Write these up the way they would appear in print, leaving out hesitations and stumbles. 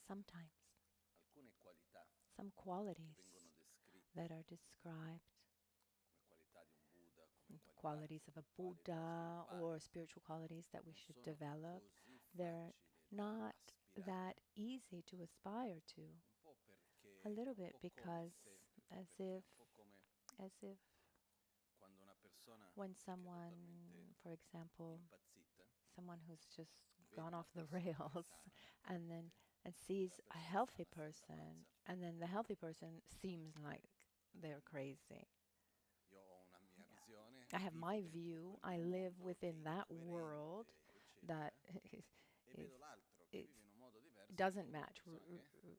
sometimes some qualities that are described, qualities of a Buddha or spiritual qualities that we should develop, they're not that easy to aspire to. A little bit because as if when someone, for example, someone who's just gone off the rails and then and sees a healthy person, and then the healthy person seems like they're crazy. I have my view. I live within that world that is, is doesn't match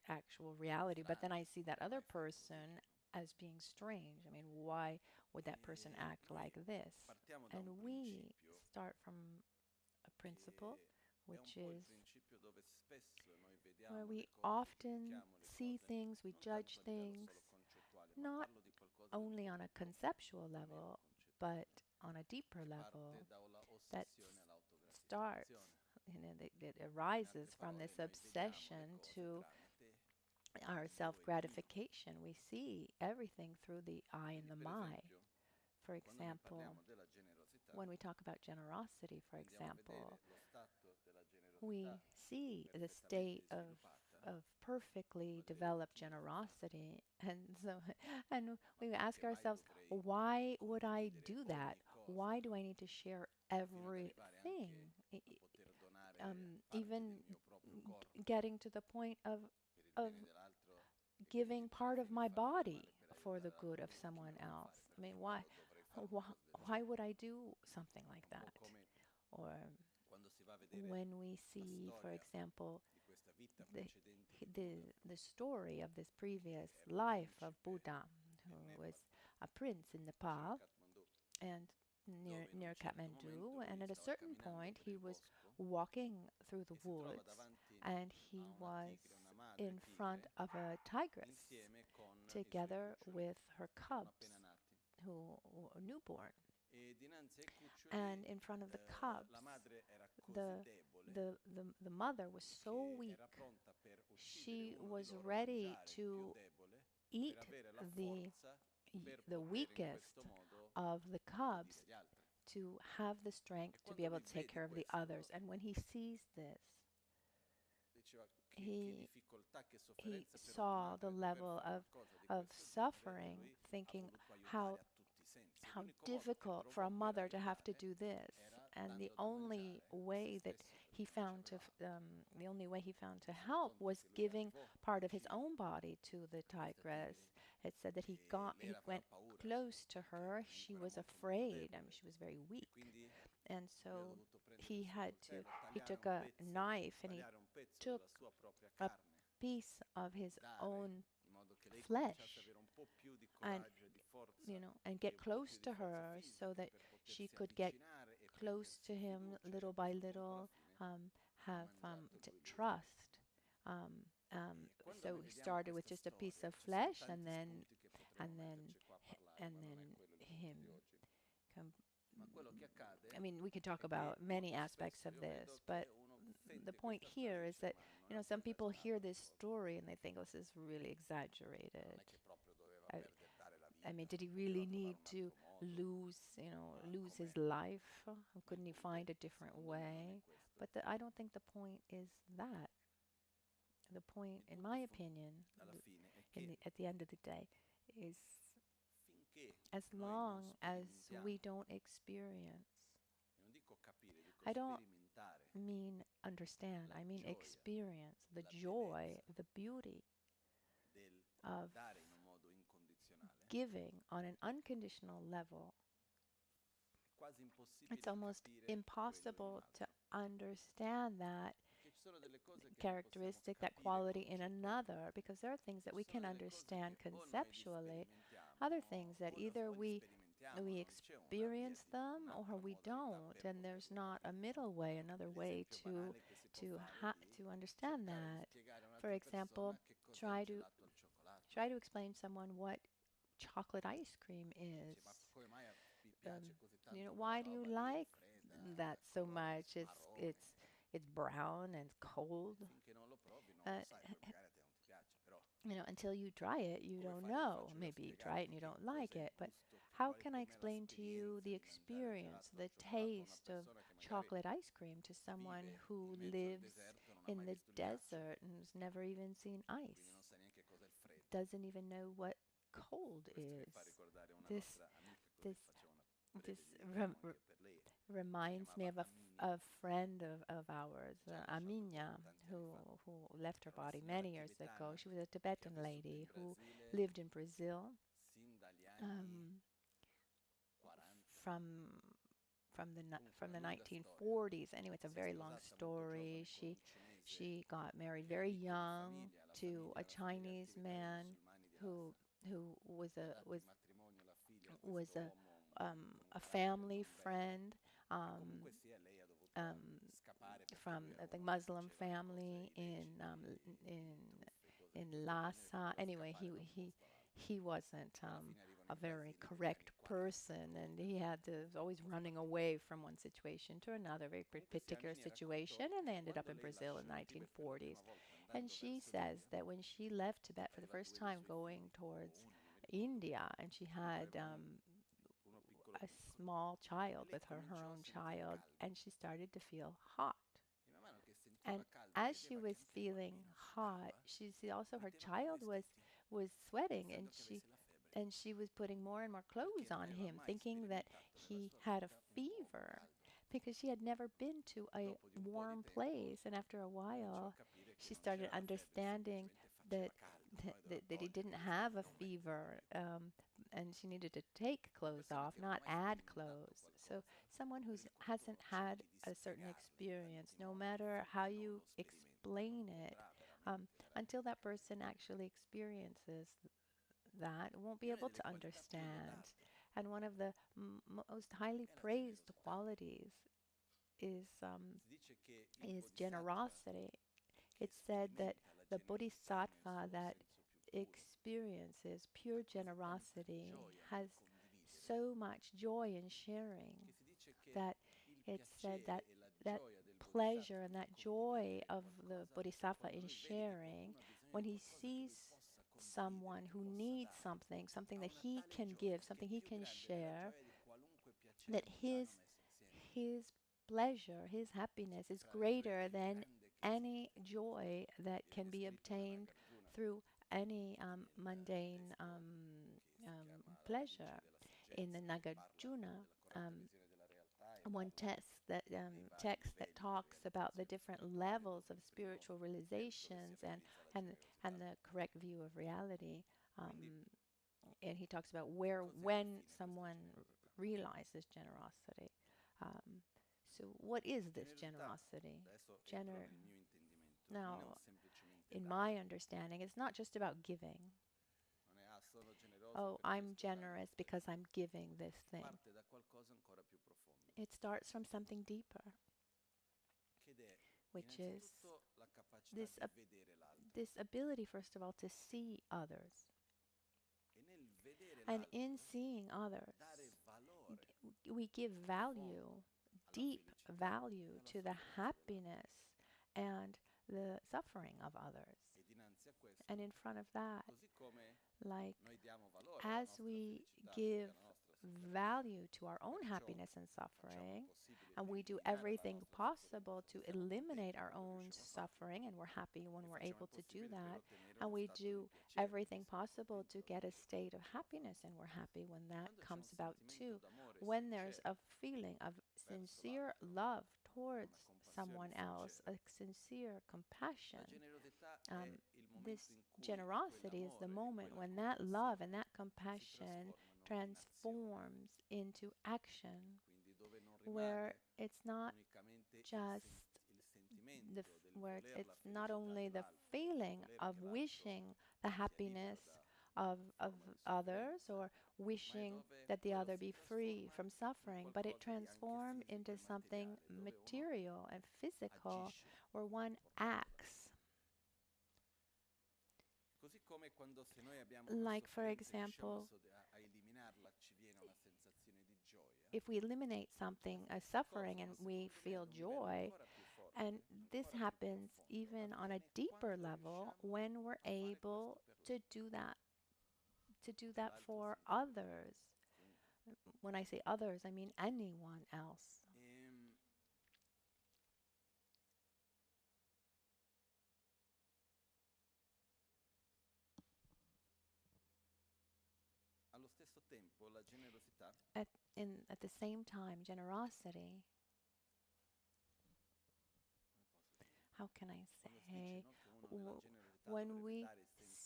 actual reality. But then I see that other person as being strange. I mean, why would that person act like this? And we start from a principle, which is where we often see things, we judge things, not only on a conceptual level, but on a deeper level that starts, that arises from this obsession to our self-gratification. We see everything through the eye and the mind. For example, when we talk about generosity, for example, we see the state of perfectly developed generosity, and so and we ask ourselves, why would I do that? Why do I need to share everything? Even getting to the point of giving part of my body for the good of someone else. I mean, why would I do something like that? Or when we see, for example, the story of this previous life of Buddha, who was a prince in Nepal and near Kathmandu, and at a certain point he was walking through the woods and he was in front of a tigress together with her cubs who were newborn. And in front of the cubs, the mother was so weak, she was ready to eat the the weakest of the cubs to have the strength to be able to take care of the others. And when he sees this, he saw the level of suffering, thinking how difficult for a mother to have to do this, and the only way he found to help was giving part of his own body to the tigress. It said that he went close to her. She was afraid. I mean, she was very weak, and so he took a knife and he took a piece of his own flesh and and get close to her so that she could get close to him little by little, have trust. So he started with just a piece of flesh, and then him come. I mean, we could talk about many aspects of this, but the point here is that some people hear this story and they think, oh, this is really exaggerated. I, I mean, did he really need to lose his life? Couldn't he find a different way? But I don't think the point is that. The point, in my opinion, at the end of the day, is as long as we don't experience, I don't mean understand, I mean experience the joy, the beauty of giving on an unconditional level. It's almost impossible to understand that characteristic, that quality in another, because there are things that we can understand conceptually, other things that either we experience them or we don't, and there's not a middle way, another way to understand that. For example, try to explain to someone what chocolate ice cream is. Why do you like that so much? It's it's brown and cold. Uh, until you try it, you don't know. Maybe you try it and you don't like it, but how can I explain to you the experience, the taste of chocolate ice cream to someone who lives in the desert and has never even seen ice, doesn't even know what cold is? This this this rem- r- reminds me of a friend of ours, Aminya, who left her body many years ago. She was a Tibetan lady who lived in Brazil, um, from from the 1940s. Anyway, it's a very long story. She got married very young to a Chinese man who was a family friend, um, um, from the Muslim family in in Lhasa. Anyway, he wasn't a very correct person, and he had to was always running away from one situation to another, very particular situation, and they ended up in Brazil in the 1940s. And she says that when she left Tibet for the first time, going towards India, and she had a small child with her, her own child, and she started to feel hot. And as she was feeling hot, she see also her child was sweating, and she was putting more and more clothes on him, thinking that he had a fever because she had never been to a warm place. And after a while, she started understanding that that he didn't have a fever, and she needed to take clothes off, not add clothes. So someone who hasn't had a certain experience, no matter how you explain it, um, until that person actually experiences that, won't be able to understand. And one of the most highly praised qualities is generosity. It's said that the bodhisattva that experiences pure generosity has so much joy in sharing that it's said that that pleasure and that joy of the bodhisattva in sharing, when he sees someone who needs something, something that he can give, something he can share, that his pleasure, his happiness is greater than any joy that can be obtained through any mundane pleasure. In the Nagarjuna, one text that talks about the different levels of spiritual realizations and and the correct view of reality. And he talks about where when someone realizes generosity. Um, so what is this generosity? Gener Now, in my understanding, it's not just about giving. Oh, I'm generous because I'm giving this thing. It starts from something deeper, which is this this ability, first of all, to see others. And in seeing others, we give value, deep value, to the happiness and the suffering of others. And in front of that, like as we give value to our own happiness and suffering, and we do everything possible to eliminate our own suffering, and we're happy when we're able to do that, and we do everything possible to get a state of happiness, and we're happy when that comes about too. When there's a feeling of sincere love towards someone else, a sincere compassion, this generosity is the moment when that love and that compassion transforms into action, where it's not just where it's not only the feeling of wishing the happiness of others, or wishing that the other be free from suffering, but it transforms into something material and physical, where one acts. Like, for example, if we eliminate something, a suffering, and we feel joy, And this happens even on a deeper level when we're able to do that for others. When I say others, I mean anyone else. At at the same time, generosity, how can I say, w- when we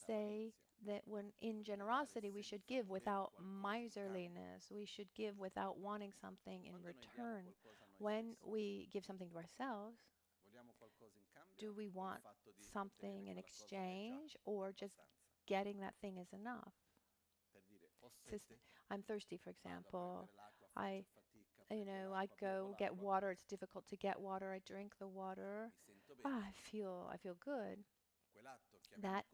say that when in generosity we should give without miserliness, we should give without wanting something in return. When we give something to ourselves, do we want something in exchange, or just getting that thing is enough? Just, I'm thirsty, for example. I, I go get water. It's difficult to get water. I drink the water. I feel good. That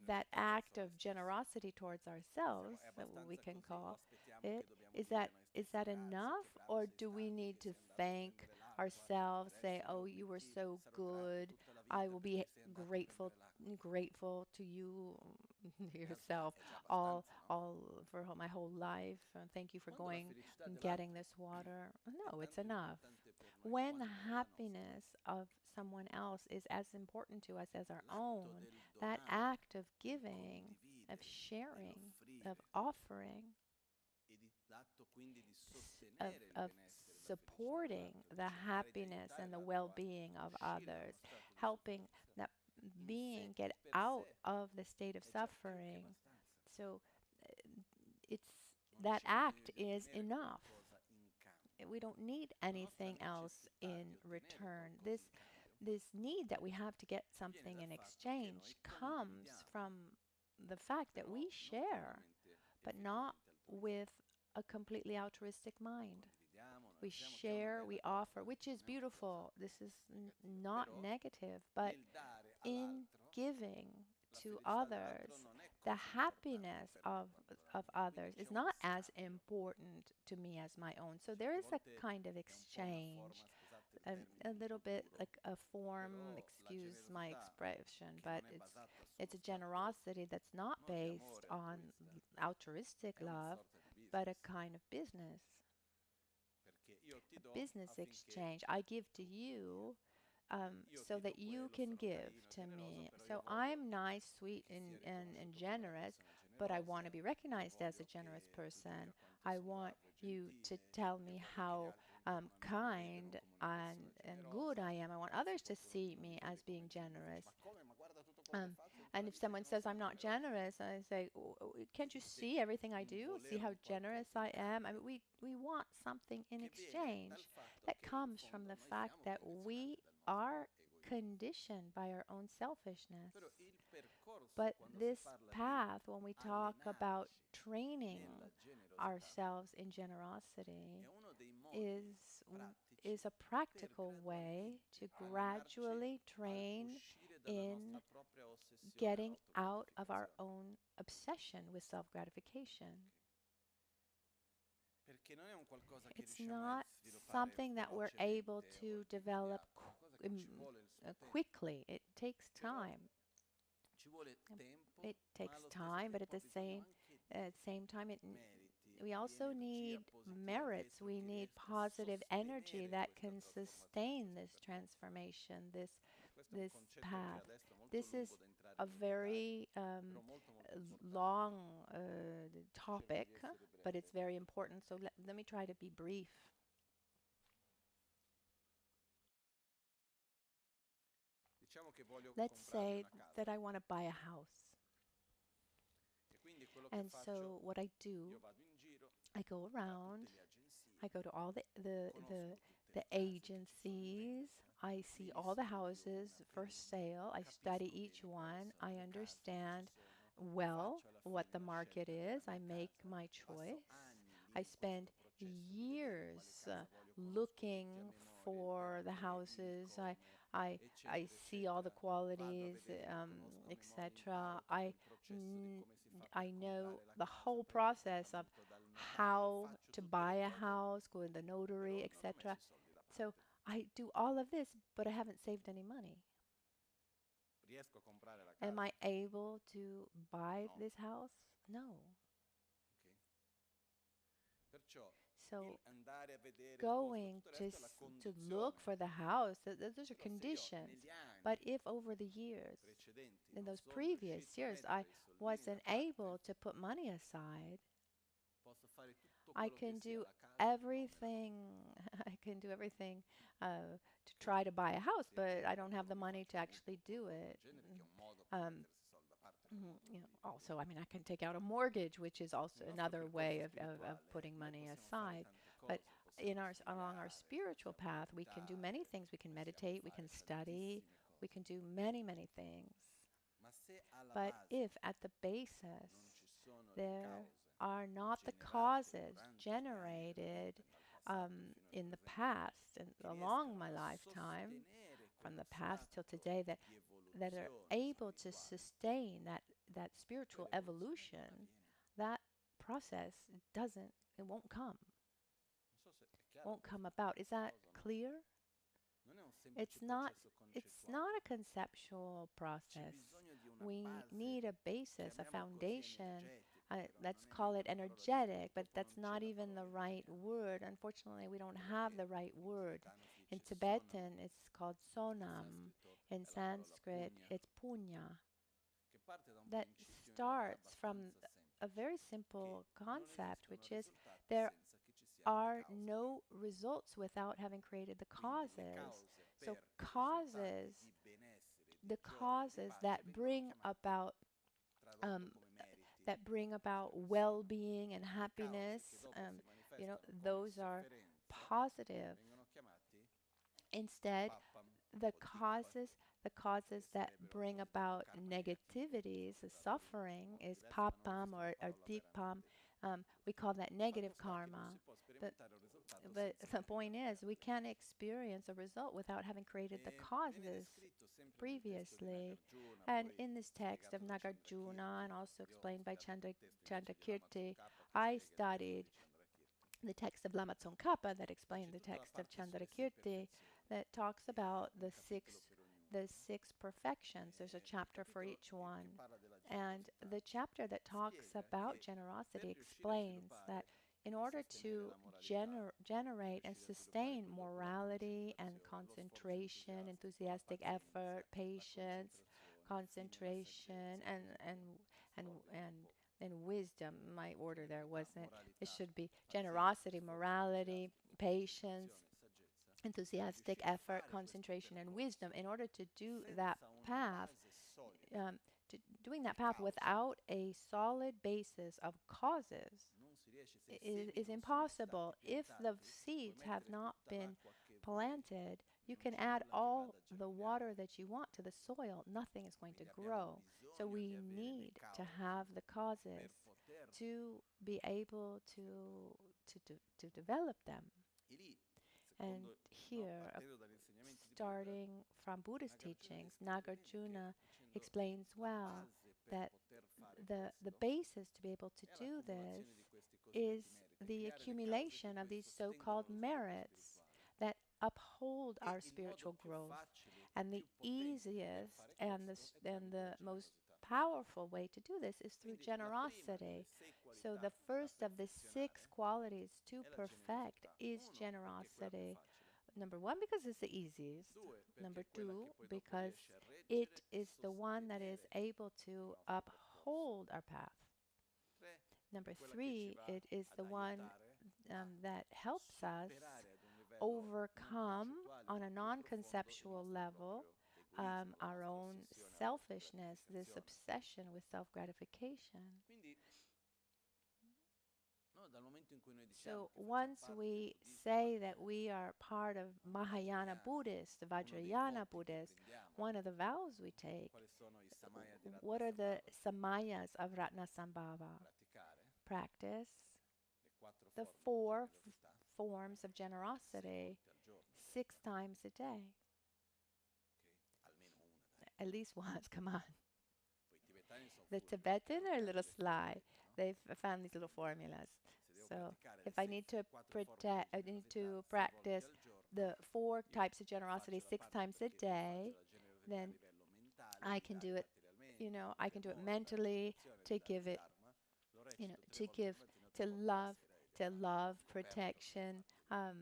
that act of generosity towards ourselves, that we can call it, is that enough, or do we need to thank ourselves, say, "Oh, you were so good. I will be grateful to you yourself all for my whole life. Thank you for going and getting this water." No, it's enough. When the happiness of someone else is as important to us as our own, that act of giving, of sharing, of offering, of supporting the happiness and the well-being of others, helping that being get out of the state of suffering. So it's that act is enough. We don't need anything else in return. This need that we have to get something in exchange comes from the fact that we share, but not with a completely altruistic mind. We share, we offer, which is beautiful. This is not negative, but in giving to others, the happiness of others is not as important to me as my own. So there is a kind of exchange, a little bit like a form, excuse my expression, but it's a generosity that's not based on altruistic love, but a kind of business exchange. I give to you so that you can give to me. So I'm nice, sweet, and generous, but I want to be recognized as a generous person. I want you to tell me how kind and good I am. I want others to see me as being generous. Um, and if someone says I'm not generous, I say, Can't you see everything I do? See how generous I am? I mean, we want something in exchange that comes from the fact that we are conditioned by our own selfishness. But this path, when we talk about training ourselves in generosity, is is a practical way to gradually train in getting out of our own obsession with self-gratification. It's not something that we're able to develop quickly. It takes time. It takes time, but at the same time, we also need merits. We need positive energy that can sustain this transformation, this path. This is a very long topic, but it's very important. So let me try to be brief. Let's say that I want to buy a house. And so what I do, I go around, I go to all the agencies, I see all the houses for sale, I study each one, I understand well what the market is, I make my choice. I spend years looking for the houses. I, I see all the qualities, etc. I know the whole process of how to buy a house, go to the notary, etc. So I do all of this, but I haven't saved any money. Am I able to buy this house? No. So going to look for the house, those are conditions. But if over the years, in those previous years, I wasn't able to put money aside, I can do everything. I can do everything to try to buy a house, but I don't have the money to actually do it. Um, also, I mean, I can take out a mortgage, which is also another way of putting money aside. But along our spiritual path, we can do many things. We can meditate, we can study, we can do many, many things. But if at the basis there are not the causes generated in the past and along my lifetime, from the past till today, that are able to sustain that spiritual evolution, that process it won't come about. Is that clear? It's not it's not a conceptual process. We need a basis, a foundation. Let's call it energetic, but that's not even the right word. Unfortunately, we don't have the right word. In Tibetan, it's called sonam. In Sanskrit, it's punya. That starts from a very simple concept, which is there are no results without having created the causes. So the causes um, that bring about well-being and happiness, those are positive. Instead, the causes the causes that bring about negativities, the suffering, is papam or deepam. We call that negative karma. But, but the point is, we can't experience a result without having created the causes previously. And in this text of Nagarjuna, and also explained by Chandrakirti, I studied the text of Lama Tsongkhapa that explained the text of Chandrakirti that talks about the six perfections. There's a chapter for each one. And the chapter that talks about generosity explains that in order to generate and sustain morality and concentration, enthusiastic effort, patience, concentration, and wisdom. My order there wasn't. It should be generosity, morality, patience, enthusiastic effort, concentration, and wisdom. In order to do that path, um, doing that path without a solid basis of causes is impossible. If the seeds have not been planted, you can add all the water that you want to the soil, nothing is going to grow. So we need to have the causes to be able to develop them. And here, starting from Buddhist teachings, Nagarjuna explains well that the basis to be able to do this is the accumulation of these so-called merits that uphold our spiritual growth. And the easiest and the most powerful way to do this is through generosity. So the first of the six qualities to perfect is generosity. Number one, because it's the easiest. Number two, because it is the one that is able to uphold our path. Number three, it is the one that helps us overcome on a non-conceptual level our own selfishness, this obsession with self-gratification. So once we say that we are part of Mahayana Buddhists, the Vajrayana Buddhists, one of the vows we take, what are the samayas of Ratnasambhava? Practice the four forms of generosity 6 times a day. At least once, come on. The Tibetan are a little sly. They've found these little formulas. So if I need to practice the four types of generosity 6 times a day, then I can do it, I can do it mentally to give it, to give, to love, protection, the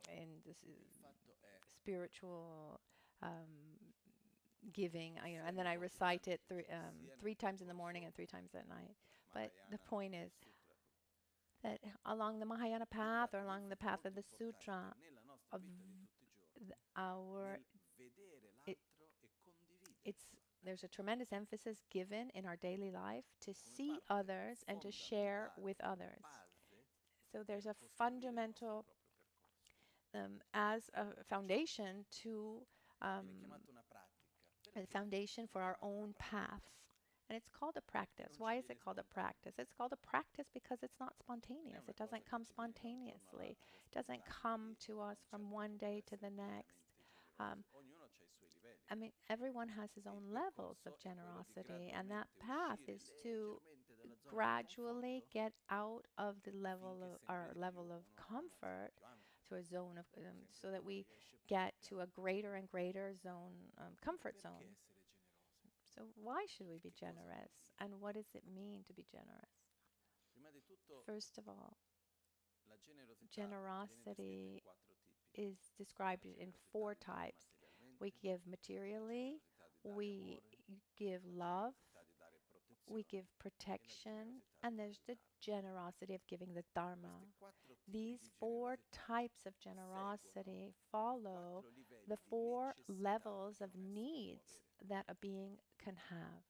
and this is spiritual giving, and then I recite it 3 times in the morning and 3 times at night. But the point is that along the Mahayana path or along the path of the sutra, of our it, it's there's a tremendous emphasis given in our daily life to see others and to share with others. So there's a fundamental, as a foundation to a foundation for our own path. And it's called a practice. Why is it called a practice? It's called a practice because it's not spontaneous. It doesn't come spontaneously. It doesn't come to us from one day to the next. Um, everyone has his own levels of generosity, and that path is to gradually get out of the level of our level of comfort to a zone of, so that we get to a greater and greater zone, comfort zone. So why should we be generous? And what does it mean to be generous? First of all, generosity is described in 4 types. We give materially, we give love, we give protection, and there's the generosity of giving the Dharma. These 4 types of generosity follow the 4 levels of needs that a being can have.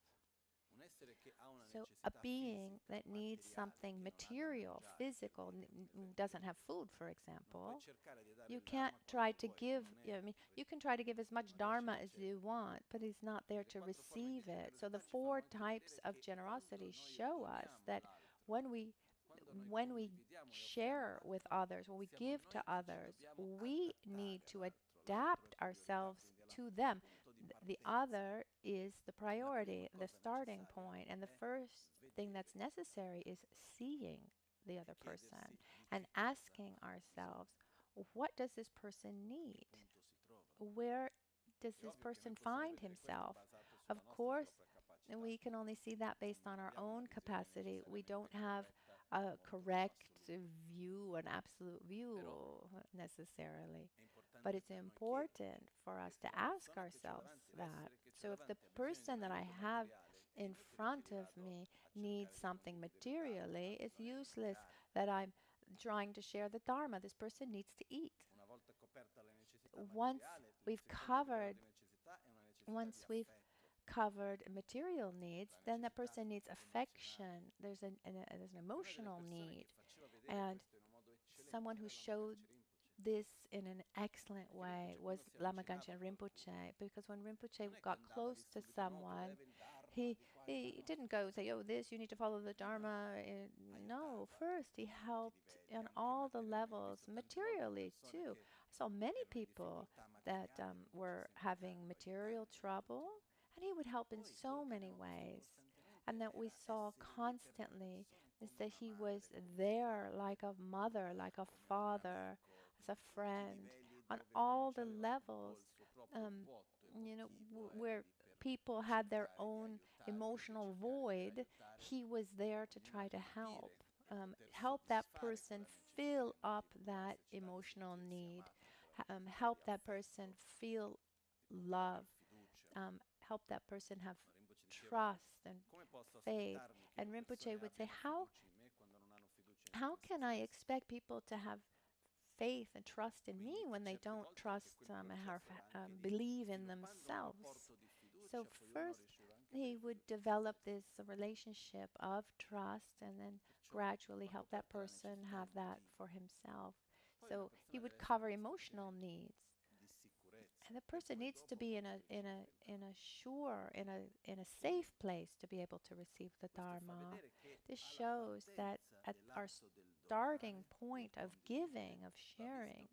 So a being that needs something material, physical, doesn't have food, for example, you can't try to give, you can try to give as much dharma as you want, but he's not there to receive it. So the 4 types of generosity show us that when we share with others, when we give to others, we need to adapt ourselves to them. The other is the priority, the starting point, and the first thing that's necessary is seeing the other person and asking ourselves, what does this person need? Where does this person find himself? Of course, we can only see that based on our own capacity. We don't have a correct view, an absolute view necessarily. But it's important for us to ask ourselves that. So if the person that I have in front of me needs something materially, it's useless that I'm trying to share the Dharma. This person needs to eat. Once we've covered, once we've covered material needs, then that person needs affection. There's there's an emotional need. And someone who showed this in an excellent way was Lama Ganchen Rinpoche, because when Rinpoche got close to someone, he didn't go say, oh, you need to follow the Dharma. No, first he helped on all the levels, materially too. I saw many people that were having material trouble, and he would help in so many ways. And that we saw constantly is that he was there like a mother, like a father, as a friend, on all the levels, where people had their own emotional void, he was there to try to help that person fill up that emotional need, help that person feel love, help that person have trust and faith. And Rinpoche would say, how can I expect people to have faith and trust in me when they don't trust or believe in themselves? So first, he would develop this relationship of trust and then gradually help that person have that for himself. So he would cover emotional needs. And the person needs to be in a safe place to be able to receive the Dharma. This shows that at our starting point of giving, of sharing,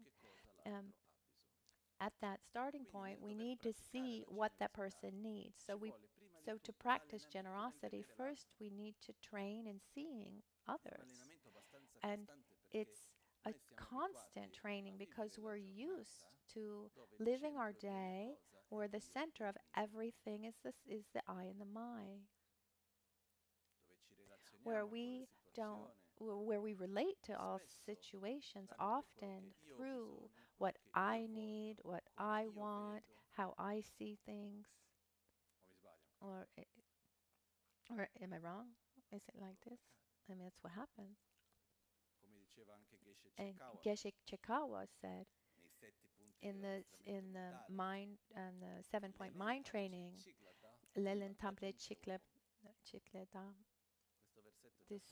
at that starting point, we need to see what that person needs. So to practice generosity, first we need to train in seeing others. And it's a constant training because we're used to living our day where the center of everything is the I and the my, where we don't where we relate to all situations often through what I need, what I want, how I see things, or or am I wrong? Is it like this? I mean, that's what happens. And Geshe Chikawa said in the mind and the 7 point mind training, Lelen Tample Chikle Chikleta. This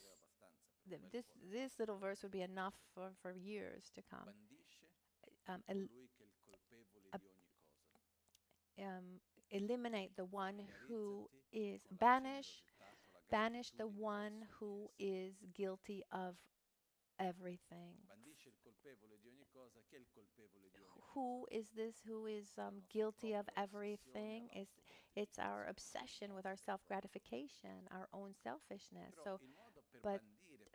this little verse would be enough for years to come. El, Eliminate the one who is banish the one who is guilty of everything. Who is this who is guilty of everything? It's our obsession with our self-gratification, our own selfishness. So, but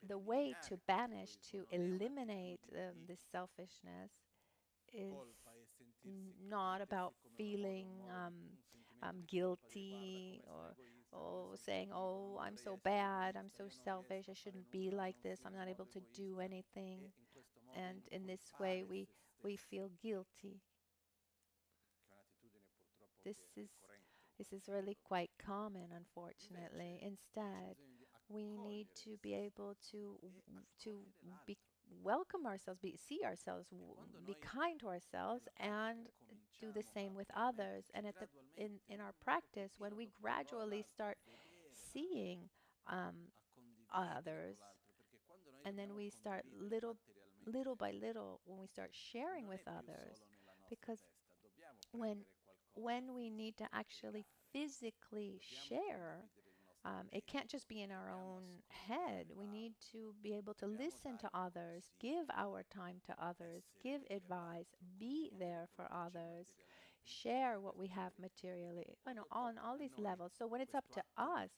the way to banish, to eliminate this selfishness is not about feeling guilty or saying, oh, I'm so bad, I'm so selfish, I shouldn't be like this, I'm not able to do anything. And in this way, we feel guilty. This is this is really quite common, unfortunately. Instead, we need to be able to be welcome ourselves, see ourselves, be kind to ourselves, and do the same with others. And in our practice, when we gradually start seeing others, and then we start little by little, when we start sharing with others, because when when we need to actually physically share, it can't just be in our own head. We need to be able to listen to others, give our time to others, give advice, be there for others, share what we have materially, on all these levels. So when it's up to us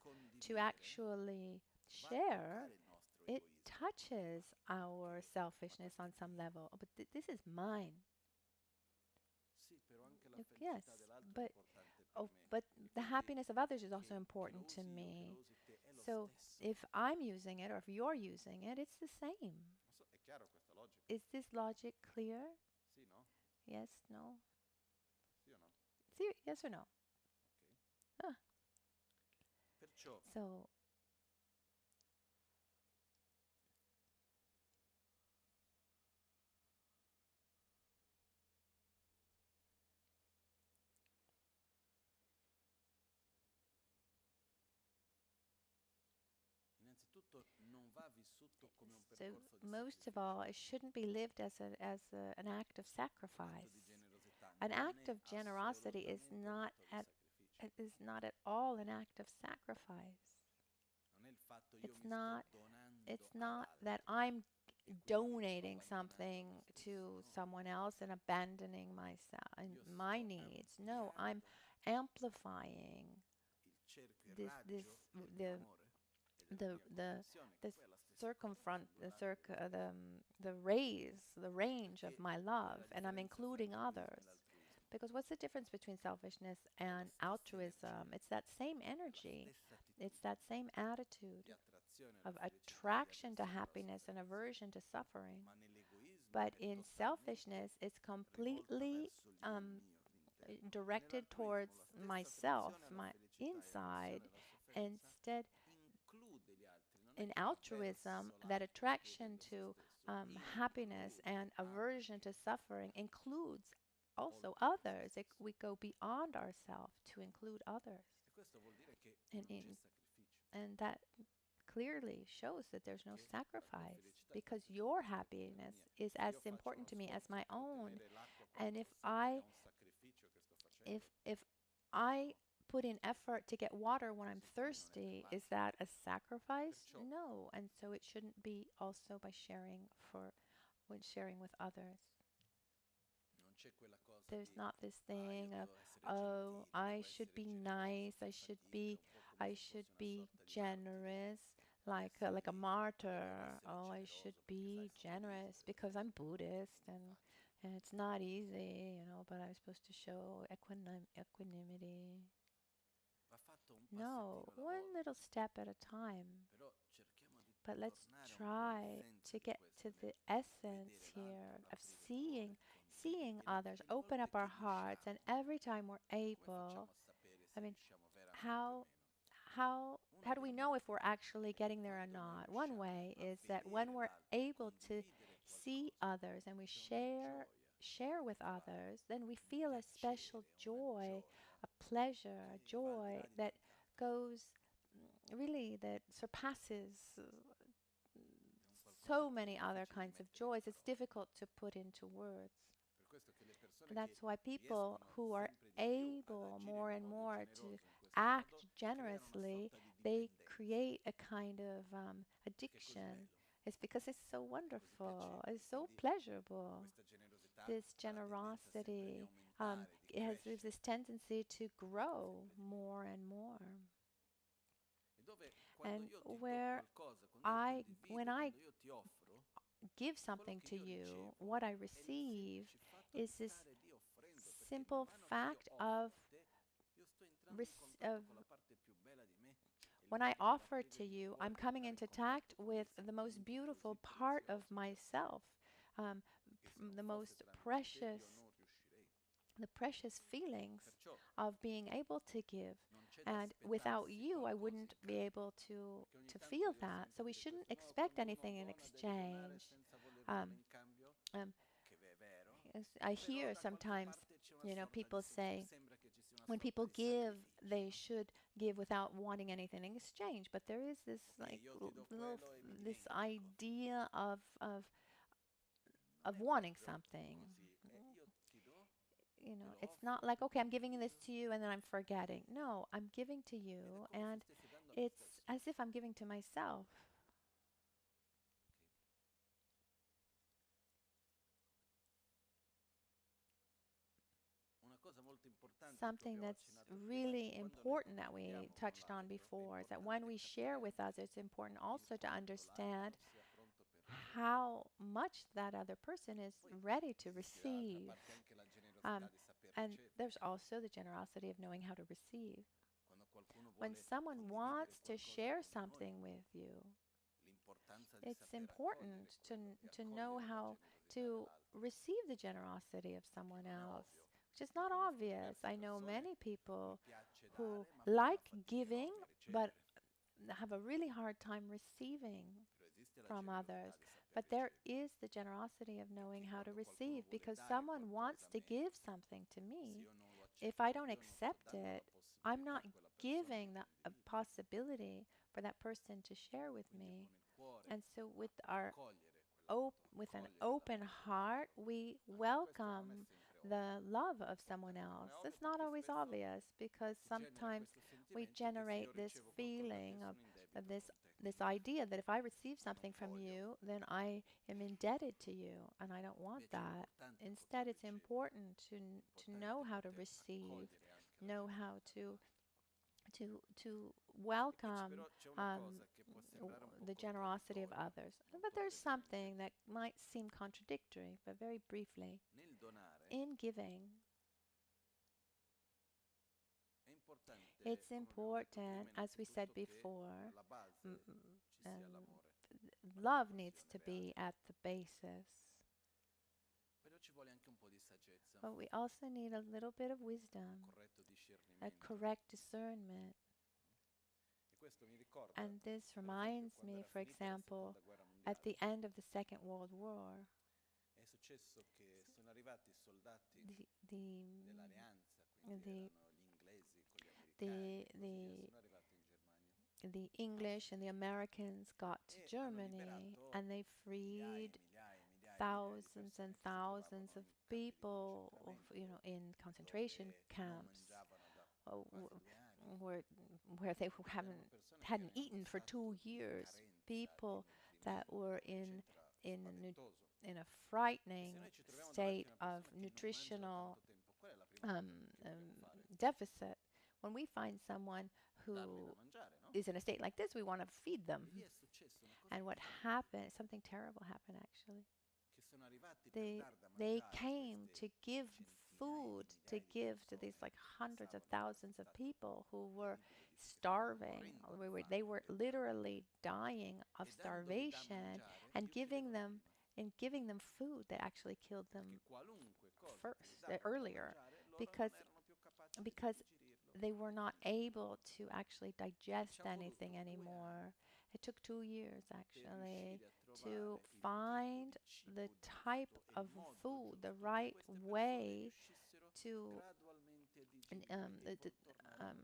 to actually share, it touches our selfishness on some level. But this is mine. Yes, but but the happiness of others is also important to me. So if I'm using it or if you're using it, it's the same. Is this logic clear? Yes, no? Yes or no? Huh. So So most of all, it shouldn't be lived as an act of sacrifice. An act of generosity is not at all an act of sacrifice. It's not that I'm donating something to someone else and abandoning myself and my needs. No, I'm amplifying this the the the range of my love, and I'm including others. Because what's the difference between selfishness and altruism? It's that same energy. It's that same attitude of attraction to happiness and aversion to suffering. But in selfishness, it's completely directed towards myself, my inside. Instead, in altruism, that attraction to happiness and aversion to suffering includes also others. We go beyond ourselves to include others. And, and that clearly shows that there's no sacrifice because your happiness is as important to me as my own. And if I put in effort to get water when I'm thirsty, is that a sacrifice? No. And so it shouldn't be also by when sharing with others. There's not this thing of, oh, I should be nice, I should be generous. like a martyr. Oh, I should be generous because I'm Buddhist and it's not easy, but I'm supposed to show equanimity. No, one little step at a time. But let's try to get to the essence here of seeing others, open up our hearts, and every time we're able, I mean, how how do we know if we're actually getting there or not? One way is that when we're able to see others and we share with others, then we feel a special joy, a pleasure, a joy that goes really that surpasses so many other kinds of joys. It's difficult to put into words. That's why people who are able more and more to act generously, they create a kind of addiction. It's because it's so wonderful, it's so pleasurable. This generosity it has this tendency to grow more and more. And when I give something to you, what I receive is this simple fact of, of when I offer to you, I'm coming into contact with the most beautiful part of myself, um, the most the precious feelings of being able to give. And without you, I wouldn't be able to feel that. So we shouldn't expect anything in exchange. Um, um, I hear sometimes, people say when people give, they should give without wanting anything in exchange. But there is this like this idea of wanting something. It's not like, okay, I'm giving this to you and then I'm forgetting. No, I'm giving to you, and it's as if I'm giving to myself. Something that's really important that we touched on before is that when we share with others, it's important also to understand how much that other person is ready to receive. Um, and there's also the generosity of knowing how to receive. When someone wants to share something with you, it's important to know how to receive the generosity of someone else, which is not obvious. I know many people who like giving, but have a really hard time receiving from others. But there is the generosity of knowing how to receive, because someone wants to give something to me. If I don't accept it, I'm not giving the a possibility for that person to share with me. And so with an open heart, we welcome the love of someone else. It's not always obvious, because sometimes we generate this feeling of this idea that if I receive something from you, then I am indebted to you, and I don't want that. Instead, it's important to know how to receive, know how to welcome the generosity of others. But there's something that might seem contradictory, but very briefly. In giving, it's important, as we said before, m- love needs to be at the basis. But we also need a little bit of wisdom, a correct discernment. And this reminds me, for example, at the end of the Second World War, the the the the English and the Americans got to Germany, and they freed thousands and thousands of people, in concentration camps, uh, where they hadn't eaten for 2 years. People that were in a frightening state of nutritional um, um, deficit. When we find someone who is in a state like this, we want to feed them. And what happened, something terrible happened actually. They they came to give food to give to these like hundreds of thousands of people who were starving. They were literally dying of starvation, and giving them food that actually killed them first, earlier, because because they were not able to actually digest anything anymore. It took 2 years actually to find the type of food, the right way to um,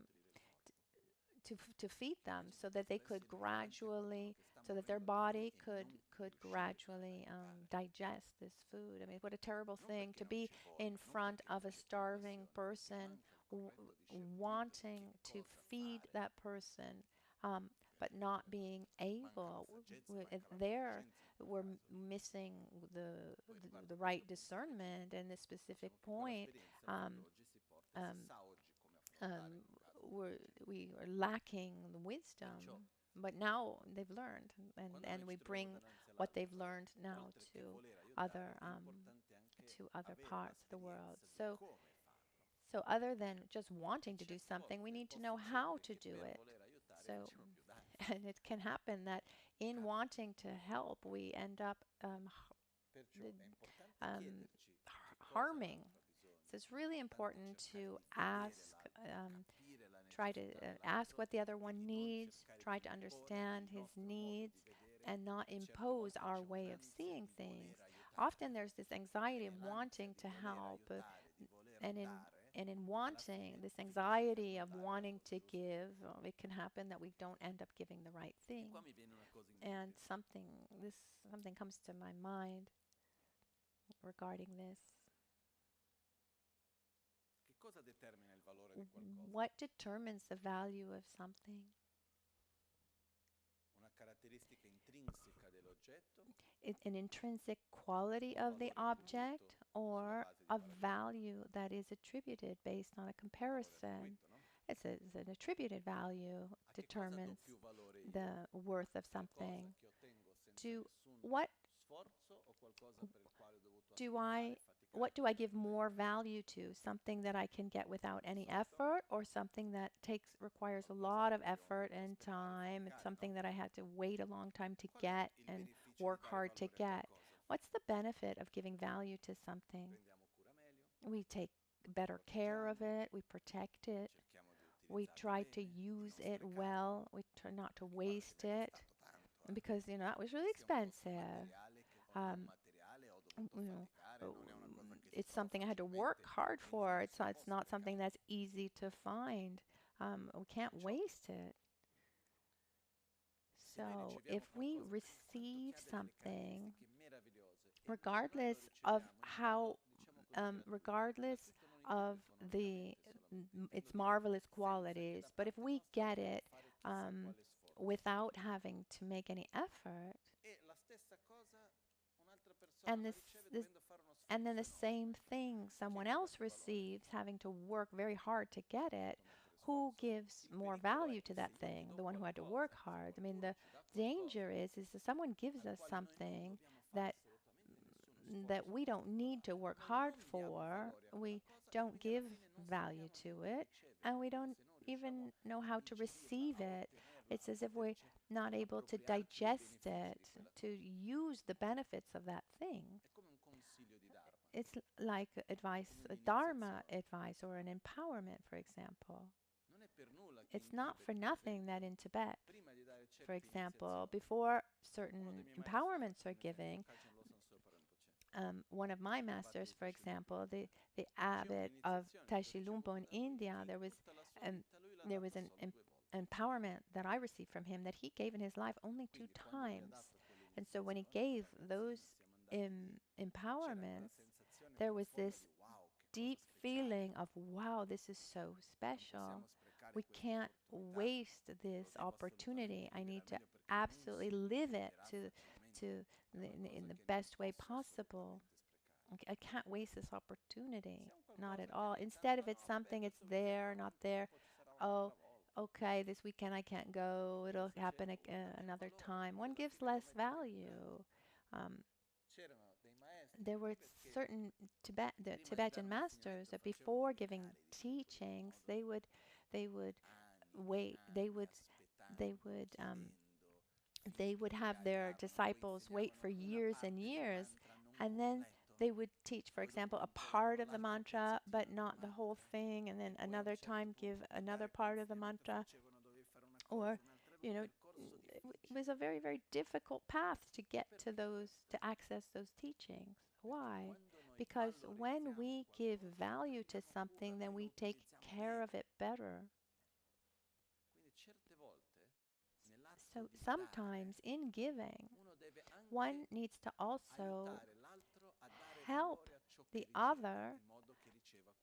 to feed them, so that they could gradually, so that their body could gradually digest this food. I mean, what a terrible thing to be in front of a starving person, w- wanting to feed that person, but not being able. There, we're missing the right discernment and this specific point. Um, um, um, we're, we are lacking the wisdom, but now they've learned, and we bring what they've learned now other um, to other parts of the world. So other than just wanting to do something, we need to know how to do it. So, and it can happen that in wanting to help, we end up um, harming. So it's really important to try to ask what the other one needs, try to understand his needs, and not impose our way of seeing things. Often there's this anxiety of wanting to help, and in wanting this anxiety of wanting to give, it can happen that we don't end up giving the right thing. And something comes to my mind regarding this. What determines the value of something? An intrinsic quality of the object, or a value that is attributed based on a comparison? It's an attributed value determines the worth of something. Do what do I what do I give more value to? Something that I can get without any effort, or something that requires a lot of effort and time? It's something that I had to wait a long time to get and work hard to get. What's the benefit of giving value to something? We take better care of it, we protect it, we try to use it well, we try not to waste it, because that was really expensive. Um, you know, it's something I had to work hard for. It's not something that's easy to find. We can't waste it. So if we receive something, regardless of how, regardless of its marvelous qualities, but if we get it without having to make any effort, and this and then the same thing someone else receives, having to work very hard to get it, who gives more value to that thing? The one who had to work hard. I mean, the danger is that someone gives us something that we don't need to work hard for. We don't give value to it, and we don't even know how to receive it. It's as if we're not able to digest it, to use the benefits of that thing. It's like advice, a Dharma advice, or an empowerment, for example. It's not for nothing that in Tibet, for example, before certain empowerments are given, one of my masters, for example, the abbot of Tashi Lumpo in India, there was an empowerment that I received from him that he gave in his life only 2 times. And so when he gave those empowerments, there was this deep feeling of, wow, this is so special. We can't waste this opportunity. I need to absolutely live it in the best way possible. I can't waste this opportunity, not at all. Instead, if it's something, it's there, not there. Oh, okay, this weekend I can't go, it'll happen another time. One gives less value. Um, there were certain the Tibetan masters that before giving teachings, they would wait, they would they would have their disciples wait for years and years, and then they would teach, for example, a part of the mantra, but not the whole thing, and then another time give another part of the mantra, or, you know, it was a very, very difficult path to get to those, to access those teachings. Why? Because when we give value to something, then we take care of it better. So sometimes in giving, one needs to also help the other,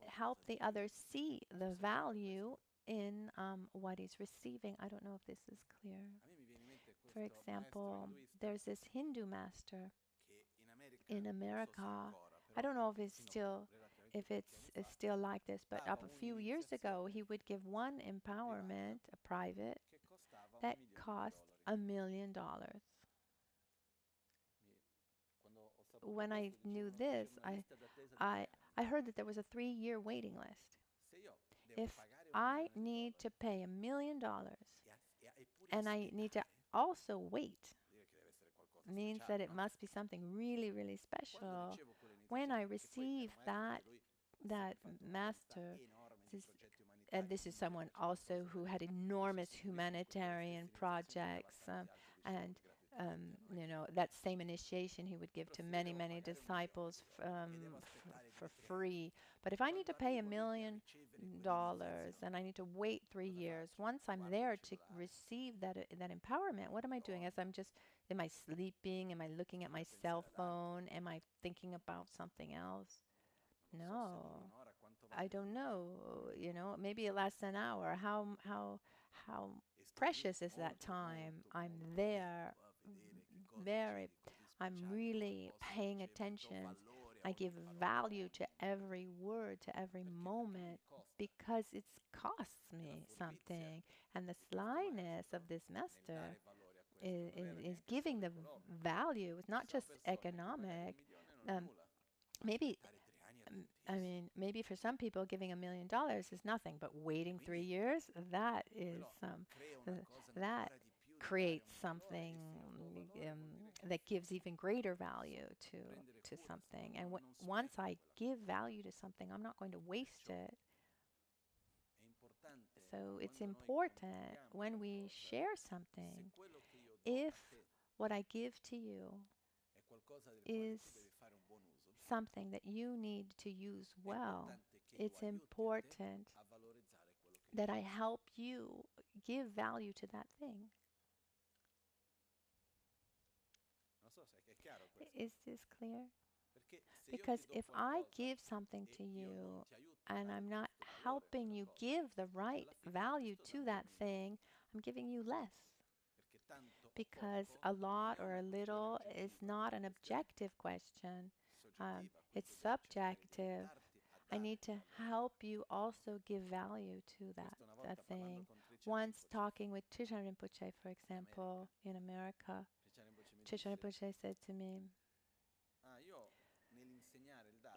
help the other see the value in what he's receiving. I don't know if this is clear. For example, there's this Hindu master in America. I don't know if it's still like this, but up a few years ago, he would give one empowerment, a private, that cost $1 million. When I knew this, I, I heard that there was a 3-year waiting list. If I need to pay $1 million and I need to also wait, means that it must be something really, really special. When I received that master, this, and this is someone also who had enormous humanitarian projects, and that same initiation he would give to many, many disciples for free. But if I need to pay $1 million and I need to wait 3 years, once I'm there to receive that empowerment, what am I doing? Am I sleeping? Am I looking at my cell phone? Am I thinking about something else? No, I don't know. Maybe it lasts an hour. How precious is that time? I'm there, very. I'm really paying attention. I give value to every word, to every moment, because it costs me something. And the slyness of this master is giving the value. It's not just economic. Um, maybe I mean, maybe for some people, giving $1 million is nothing, but waiting 3 years, that creates something um, that gives even greater value to something. And once I give value to something, I'm not going to waste it. So it's important when we share something, if what I give to you is something that you need to use well, it's important that I help you give value to that thing. Is this clear? Because if I give something to you and I'm not helping you give the right value to that thing, I'm giving you less. Because a lot or a little is not an objective question, it's subjective. I need to help you also give value to that thing. Once talking with Trishan Rinpoche, for example, in America, Trishan Rinpoche said to me,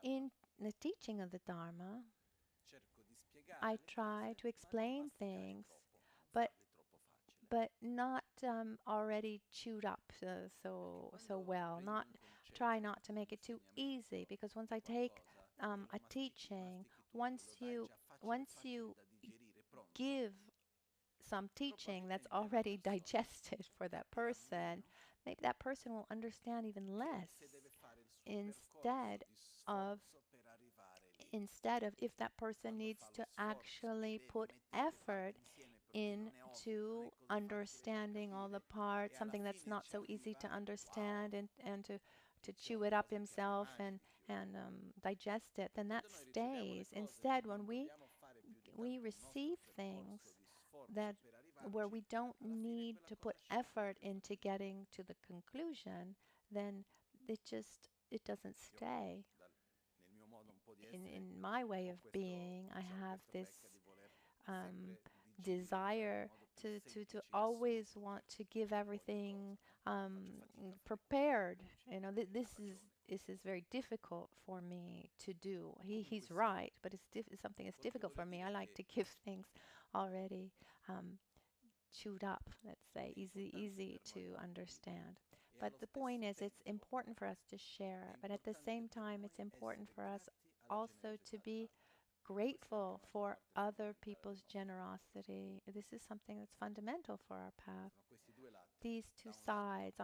in the teaching of the Dharma, I try to explain things, but not already chewed up so well. Not try not to make it too easy, because once I take a teaching, once you give some teaching that's already digested for that person, maybe that person will understand even less. Instead of if that person needs to actually put effort into understanding all the parts, something that's not so easy to understand, and to chew it up himself and digest it, then that stays. Instead, when we receive things that where we don't need to put effort into getting to the conclusion, then it doesn't stay. In my way of being, I have this desire to always want to give everything prepared. This is very difficult for me to do. He's right, but it's something that's difficult for me. I like to give things already um, chewed up, let's say, easy to understand. But the point is, it's important for us to share, but at the same time, it's important for us also to be grateful for other people's generosity. This is something that's fundamental for our path. These two sides.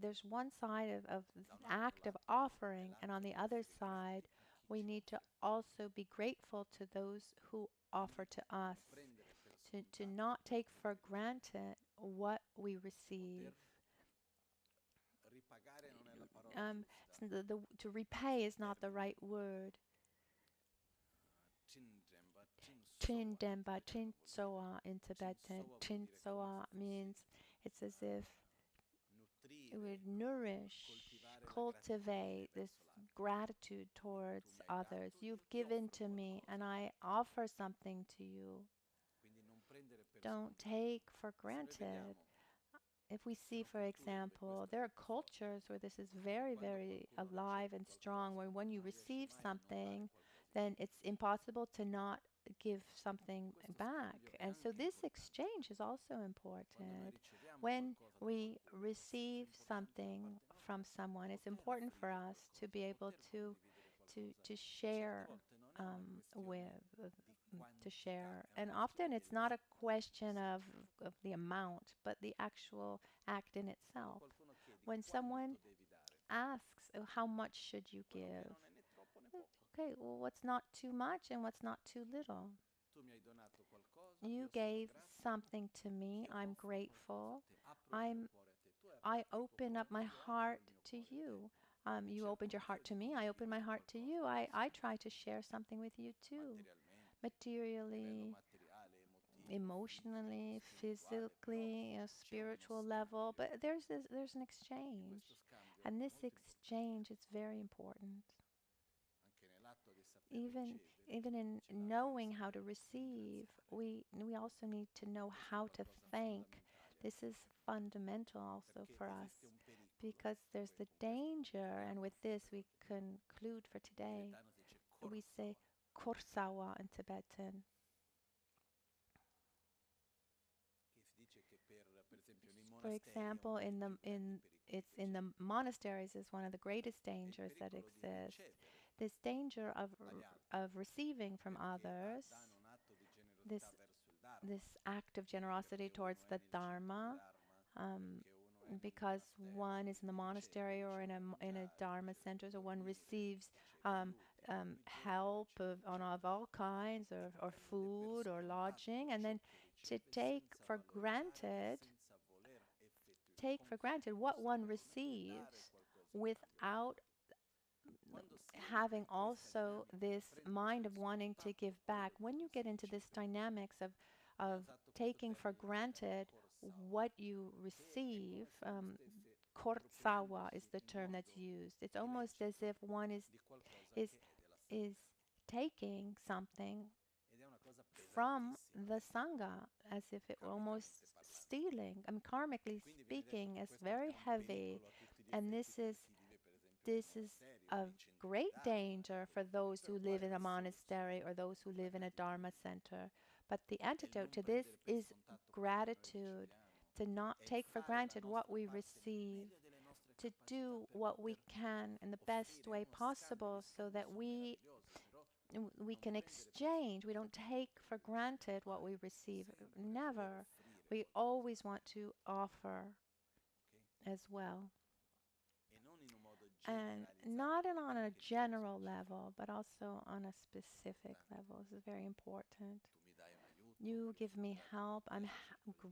There's one side of the act of offering, and on the other side, we need to also be grateful to those who offer to us, to not take for granted what we receive. To repay is not the right word. Chindemba, chinsoa in Tibetan. Chinsoa means it's as if it would nourish, cultivate this gratitude towards others. You've given to me, and I offer something to you. Don't take for granted. If we see, for example, there are cultures where this is very, very alive and strong, where when you receive something, then it's impossible to not give something back. And so this exchange is also important. When we receive something from someone, it's important for us to be able to share with to share. And often it's not a question of the amount, but the actual act in itself. When someone asks, "Oh, how much should you give?" Okay, well, what's not too much and what's not too little? You gave something to me. I'm grateful. I'm I open up my heart to you. You opened your heart to me. I open my heart to you. I try to share something with you too, materially, emotionally, physically, a spiritual level. But there's an exchange, and this exchange is very important. Even even in knowing how to receive, we also need to know how to thank. This is fundamental also for us because there's the danger, and with this we conclude for today. We say korsawa in Tibetan. For example, in the monasteries is one of the greatest dangers that exists. This danger of receiving from others, this this act of generosity towards the Dharma, um, because one is in the monastery or in a Dharma center, so one receives help of all kinds, or food or lodging, and then to take for granted what one receives without having also this mind of wanting to give back. When you get into this dynamics of taking for granted what you receive, kortsawa is the term that's used. It's almost as if one is is taking something from the sangha, as if it were almost stealing. I mean, karmically speaking, it's very heavy, and this is of great danger for those who live in a monastery or those who live in a Dharma center. But the antidote to this is gratitude, to not take for granted what we receive, to do what we can in the best way possible so that we can exchange. We don't take for granted what we receive. Never. We always want to offer as well. And not on a general level, but also on a specific level. This is very important. You give me help. I'm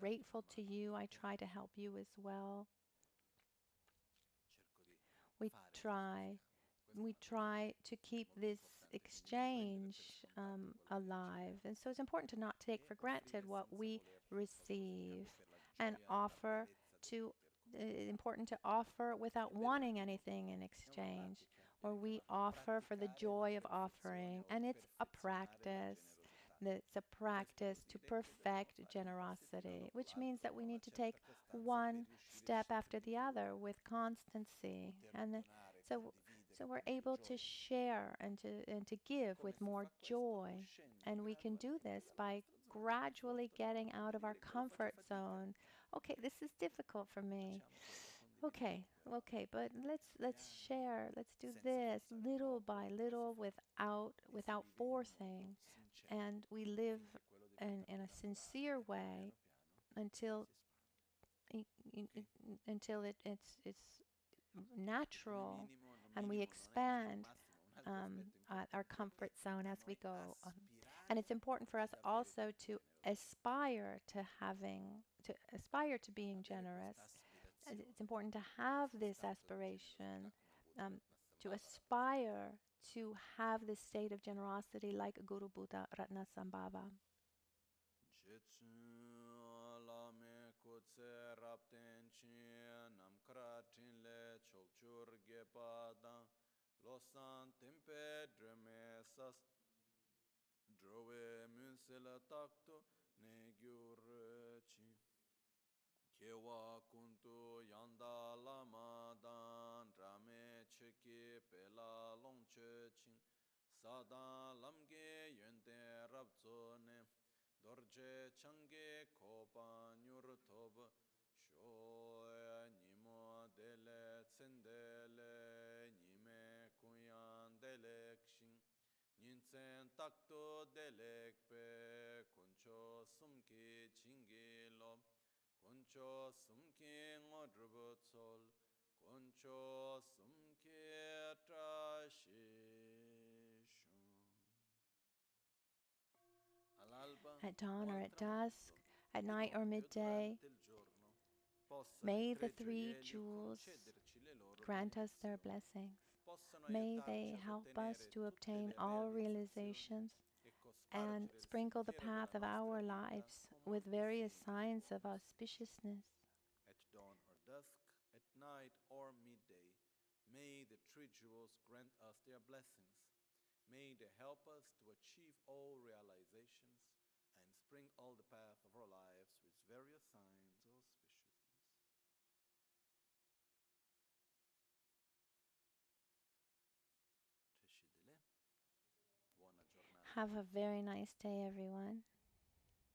grateful to you. I try to help you as well. We try. We try to keep this exchange alive. And so it's important to not take for granted what we receive and offer to important to offer without wanting anything in exchange, or we offer for the joy of offering. And it's a practice. It's a practice to perfect generosity, which means that we need to take one step after the other with constancy. So, so we're able to share and to give with more joy. And we can do this by gradually getting out of our comfort zone. Okay, this is difficult for me. Okay, but let's share. Let's do this little by little without forcing, and we live in a sincere way until i- until it's natural, and we expand our comfort zone as we go. And it's important for us also to aspire to being generous. It's important to have this aspiration, um, to aspire to have this state of generosity like Guru Buddha Ratnasambhava. Kewa kuntu yanda lama dan rame cheki pela long ching sada lamge yente rabzo ne dorje change kopa nyur tob sho nimo dele tsendele nime kuyan delek shing Ninsen takto delek pe kuncho sumki chingi lo Concho sumke ngodrubo tsol, concho sumke trashishon. At dawn or at dusk, at night or midday, may the three jewels grant us their blessings. May they help us to obtain all realizations and sprinkle the path of our lives with various signs of auspiciousness. At dawn or dusk, at night or midday, may the three jewels grant us their blessings. May they help us to achieve all realizations and sprinkle all the path of our lives with various signs of auspiciousness. Have a very nice day, everyone.